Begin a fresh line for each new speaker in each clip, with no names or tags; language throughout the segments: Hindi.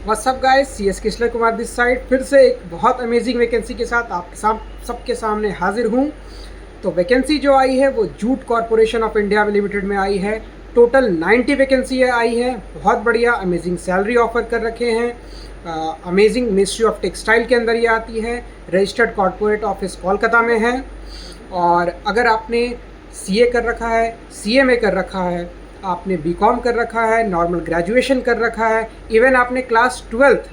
What's up guys, CS Krishna Kumar this side फिर से एक बहुत अमेजिंग वैकेंसी के साथ आपके सबके सामने हाजिर हूँ। तो वैकेंसी जो आई है वो jute corporation of India limited में आई है। टोटल 90 वैकेंसी आई है। बहुत बढ़िया अमेजिंग सैलरी ऑफर कर रखे हैं। अमेजिंग मिनिस्ट्री ऑफ टेक्सटाइल के अंदर ये आती है। रजिस्टर्ड कॉरपोरेट ऑफिस कोलकाता में है। और अगर आपने CA कर रखा है, CMA कर रखा है, आपने BCom कर रखा है, नॉर्मल ग्रेजुएशन कर रखा है, इवन आपने क्लास 12th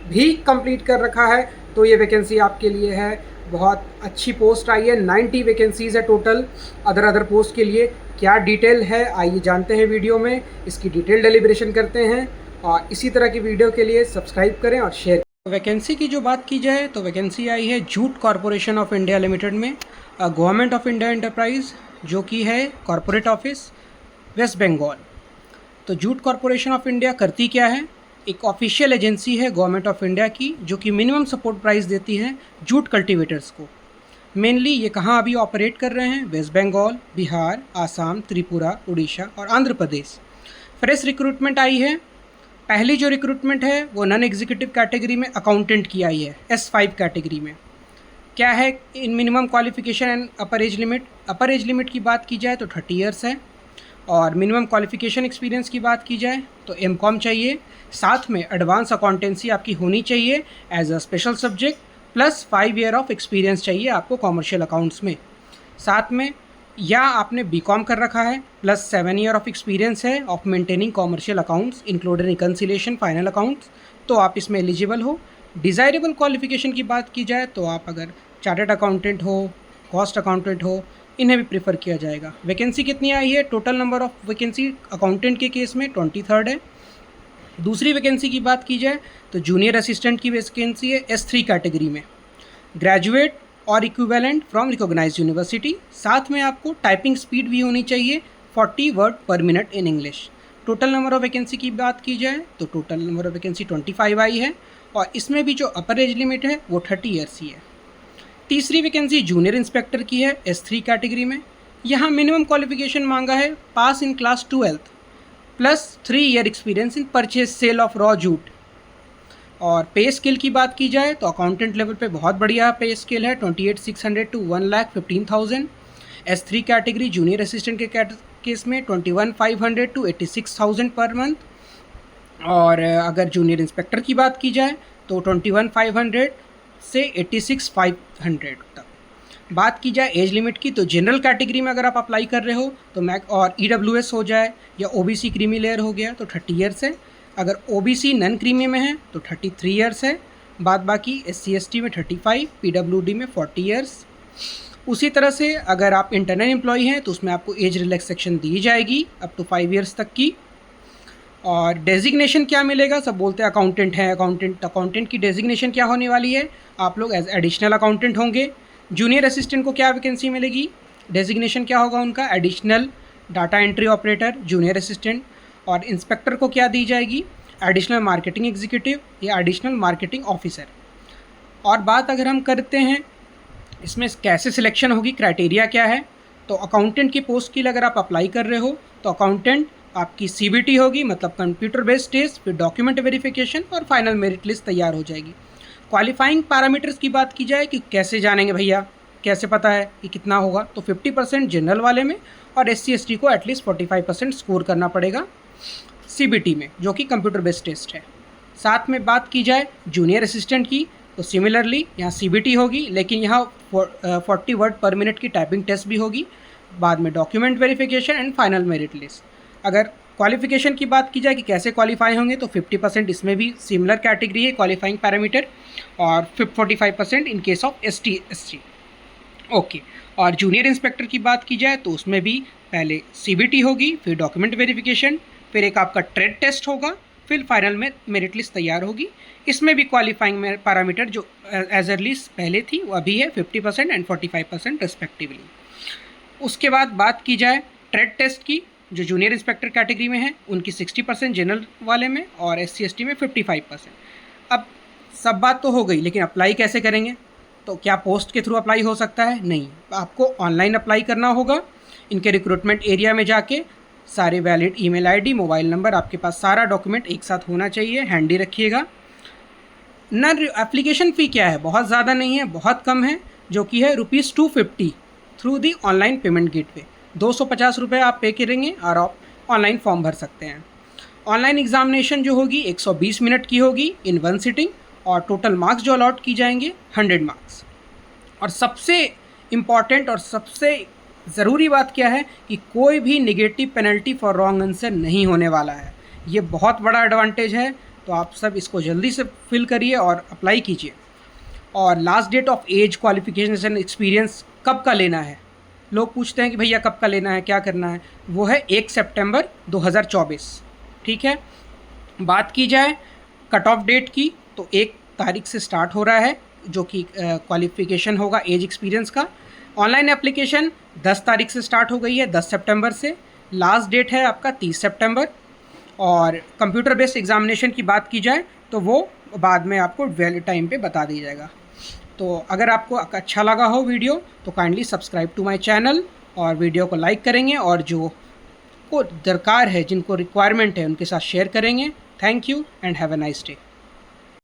भी कंप्लीट कर रखा है, तो ये वैकेंसी आपके लिए है। बहुत अच्छी पोस्ट आई है। 90 वैकेंसीज़ है टोटल। अदर पोस्ट के लिए क्या डिटेल है आइए जानते हैं वीडियो में। इसकी डिटेल डिलिब्रेशन करते हैं और इसी तरह की वीडियो के लिए सब्सक्राइब करें और शेयर करें। वैकेंसी की जो बात की जाए तो वैकेंसी आई है jute corporation of India limited में, गवर्नमेंट ऑफ इंडिया एंटरप्राइज, जो कि है कॉरपोरेट ऑफिस वेस्ट बंगाल। तो जूट कॉरपोरेशन ऑफ इंडिया करती क्या है? एक ऑफिशियल एजेंसी है गवर्नमेंट ऑफ इंडिया की, जो कि मिनिमम सपोर्ट प्राइस देती है जूट कल्टीवेटर्स को। मेनली ये कहाँ अभी ऑपरेट कर रहे हैं? वेस्ट बंगाल, बिहार, आसाम, त्रिपुरा, उड़ीसा और आंध्र प्रदेश। फ्रेश रिक्रूटमेंट आई है। पहली जो रिक्रूटमेंट है वो नॉन एग्जीक्यूटिव कैटेगरी में अकाउंटेंट की आई है, S5 कैटेगरी में। क्या है इन minimum qualification and upper age limit? Upper age limit की बात की जाए तो 30 ईयर्स है। और मिनिमम क्वालिफिकेशन एक्सपीरियंस की बात की जाए तो MCOM चाहिए। साथ में एडवांस अकाउंटेंसी आपकी होनी चाहिए as a special subject, plus 5 year of experience चाहिए आपको कॉमर्शियल अकाउंट्स में। साथ में या आपने BCom कर रखा है प्लस 7 ईयर ऑफ एक्सपीरियंस है of maintaining commercial accounts including reconciliation final accounts, तो आप इसमें एलिजिबल हो। डिज़ायरेबल क्वालिफिकेशन की बात की जाए तो आप अगर चार्टर्ड अकाउंटेंट हो, कॉस्ट अकाउंटेंट हो, इन्हें भी प्रेफर किया जाएगा। वैकेंसी कितनी आई है? Total number of vacancy accountant के केस में 23rd है। दूसरी वैकेंसी की बात की जाए तो जूनियर असिस्टेंट की वैकेंसी है S3 कैटेगरी में। ग्रेजुएट और इक्विवेलेंट फ्रॉम रिकॉग्नाइज्ड यूनिवर्सिटी। साथ में आपको टाइपिंग स्पीड भी होनी चाहिए 40 वर्ड पर minute in English. Total number of vacancy की बात की जाए तो टोटल नंबर ऑफ वैकेंसी 25 आई है। और इसमें भी जो अपर एज लिमिट है वो 30 ईयर्स ही है। तीसरी वैकेंसी जूनियर इंस्पेक्टर की है S3 कैटेगरी में। यहाँ मिनिमम क्वालिफिकेशन मांगा है pass in class 12th plus 3 year experience in purchase sale of raw jute. और पे स्केल की बात की जाए तो अकाउंटेंट लेवल पे बहुत बढ़िया पे स्केल है, 28,600 to 1,15,000। S3 category junior assistant के केस में 21,500 टू 86,000 पर मंथ। और अगर जूनियर इंस्पेक्टर की बात की जाए तो 21,500 से 86,500 तक। बात की जाए एज लिमिट की तो जनरल कैटेगरी में अगर आप अप्लाई कर रहे हो तो और EWS हो जाए या OBC क्रीमी लेयर हो गया तो 30 ईयर्स है। अगर OBC नन क्रीमी में है तो 33 ईयर्स है। बाद बाकी SC ST में 35, PWD में 40 ईयर्स। उसी तरह से अगर आप इंटरनल एम्प्लॉई हैं तो उसमें आपको एज रिलैक्सेशन दी जाएगी अप टू 5 ईयर्स तक की। और डेजिग्नेशन क्या मिलेगा? सब बोलते हैं अकाउंटेंट है, अकाउंटेंट की डेजिग्नेशन क्या होने वाली है? आप लोग एज एडिशनल अकाउंटेंट होंगे। जूनियर असिस्टेंट को क्या वैकेंसी मिलेगी? डेजिग्नेशन क्या होगा उनका? Additional data entry operator junior assistant. और इंस्पेक्टर को क्या दी जाएगी? एडिशनल मार्केटिंग एग्जीक्यूटिव या एडिशनल मार्केटिंग ऑफिसर। और बात अगर हम करते हैं इसमें कैसे सिलेक्शन होगी, क्राइटेरिया क्या है, तो अकाउंटेंट की पोस्ट के लिए अगर आप अप्लाई कर रहे हो तो अकाउंटेंट आपकी CBT होगी, मतलब कंप्यूटर बेस्ड टेस्ट, फिर डॉक्यूमेंट वेरिफिकेशन और फाइनल मेरिट लिस्ट तैयार हो जाएगी। क्वालिफाइंग पैरामीटर्स की बात की जाए कि कैसे जानेंगे भैया, कैसे पता है कि कितना होगा, तो 50% जनरल वाले में और SC ST को एटलीस्ट 45% स्कोर करना पड़ेगा CBT में, जो कि कंप्यूटर बेस्ड टेस्ट है। साथ में बात की जाए जूनियर असिस्टेंट की तो सिमिलरली यहाँ CBT होगी, लेकिन यहाँ 40 वर्ड पर मिनट की टाइपिंग टेस्ट भी होगी। बाद में document verification and final merit list. अगर क्वालिफिकेशन की बात की जाए कि कैसे क्वालिफाई होंगे तो 50% इसमें भी सिमिलर कैटेगरी है क्वालिफाइंग पैरामीटर, और 45% in case of ST SC। Okay. और जूनियर इंस्पेक्टर की बात की जाए तो उसमें भी पहले CBT होगी, फिर डॉक्यूमेंट वेरिफिकेशन, फिर एक आपका ट्रेड टेस्ट होगा, फिर फाइनल में मेरिट लिस्ट तैयार होगी। इसमें भी क्वालिफाइंग पैरामीटर जो एज अर्ली पहले थी वो अभी है 50% एंड 45% रिस्पेक्टिवली। उसके बाद बात की जाए ट्रेड टेस्ट की, जो जूनियर इंस्पेक्टर कैटेगरी में है उनकी 60% जनरल वाले में और SC ST में 55%। अब सब बात तो हो गई, लेकिन अप्लाई कैसे करेंगे? तो क्या पोस्ट के थ्रू अप्लाई हो सकता है? नहीं, आपको ऑनलाइन अप्लाई करना होगा। इनके रिक्रूटमेंट एरिया में जाके सारे valid email ID, mobile number, आपके पास सारा डॉक्यूमेंट एक साथ होना चाहिए, हैंडी रखिएगा। नन एप्लीकेशन फ़ी क्या है, बहुत ज़्यादा नहीं है, बहुत कम है, जो कि है ₹250 through the online payment gateway. 250 रुपये आप पे करेंगे और आप ऑनलाइन फॉर्म भर सकते हैं। ऑनलाइन एग्ज़ामिनेशन जो होगी 120 मिनट की होगी इन वन सिटिंग, और टोटल मार्क्स जो अलॉट की जाएंगे 100 मार्क्स। और सबसे इम्पॉर्टेंट और सबसे ज़रूरी बात क्या है कि कोई भी negative penalty for wrong answer नहीं होने वाला है। ये बहुत बड़ा एडवांटेज है, तो आप सब इसको जल्दी से फिल करिए और अप्लाई कीजिए। और last date of age, qualification, experience कब का लेना है, लोग पूछते हैं कि भैया कब का लेना है, क्या करना है, वो है 1 सितंबर 2024। ठीक है। बात की जाए कट ऑफ डेट की, तो 1 तारीख से स्टार्ट हो रहा है, जो कि क्वालिफिकेशन होगा एज एक्सपीरियंस का। ऑनलाइन एप्लीकेशन 10 तारीख से स्टार्ट हो गई है, 10 सितंबर से। लास्ट डेट है आपका 30 सितंबर। और कंप्यूटर बेस्ड एग्जामिनेशन की बात की जाए तो वो बाद में आपको वैलिड टाइम पे बता दिया जाएगा। तो अगर आपको अच्छा लगा हो वीडियो तो kindly subscribe to my channel और वीडियो को लाइक करेंगे, और जो को दरकार है, जिनको रिक्वायरमेंट है, उनके साथ शेयर करेंगे। Thank you and have a nice day.